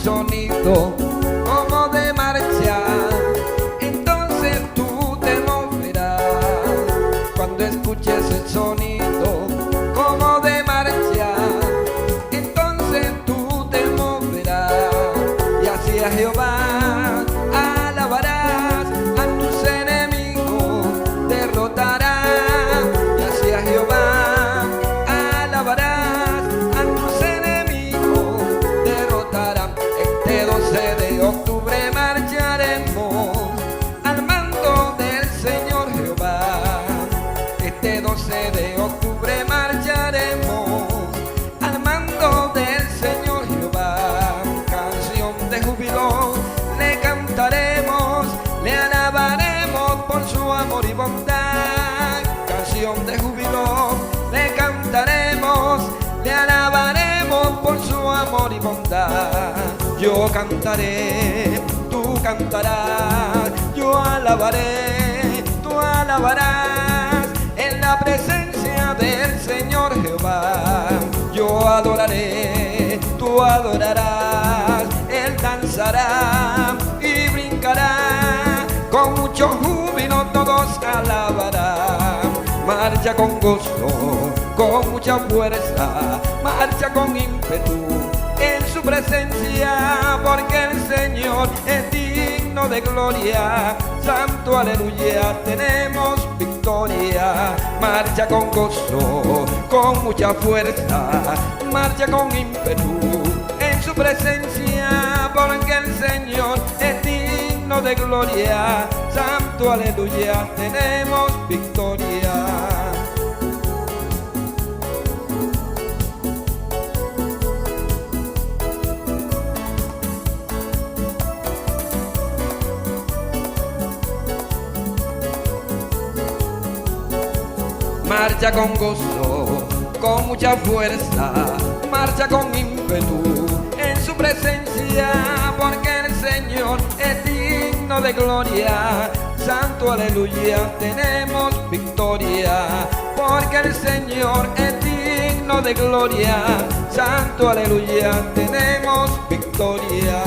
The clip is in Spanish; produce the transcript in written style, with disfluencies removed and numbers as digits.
sonido como de marcha, entonces tú te moverás. Cuando escuches el sonido como de marcha, entonces tú te moverás. Y así a Jehová alabarás, a tus enemigos derrotarás. Y así a Jehová alabarás, a tus enemigos derrotarán. Este 12 de octubre marcharemos al mando del Señor Jehová. Este 12 de octubre marcharemos al mando del Señor Jehová. Canción de júbilo le cantaremos, le alabaremos por su amor y bondad. Canción de júbilo le cantaremos, le alabaremos por su amor y bondad. Yo cantaré, tú cantarás, yo alabaré, tú alabarás en la presencia del Señor Jehová. Yo adoraré, tú adorarás, Él danzará y brincará, con mucho júbilo todos alabarán. Marcha con gozo, con mucha fuerza, marcha con ímpetu en su presencia, porque el Señor es digno de gloria. Santo aleluya, tenemos victoria. Marcha con gozo, con mucha fuerza, marcha con ímpetu en su presencia, porque el Señor es digno de gloria. Santo aleluya, tenemos victoria. Marcha con gozo, con mucha fuerza, marcha con ímpetu en su presencia, porque el Señor es digno de gloria. Santo aleluya, tenemos victoria, porque el Señor es digno de gloria. Santo aleluya, tenemos victoria.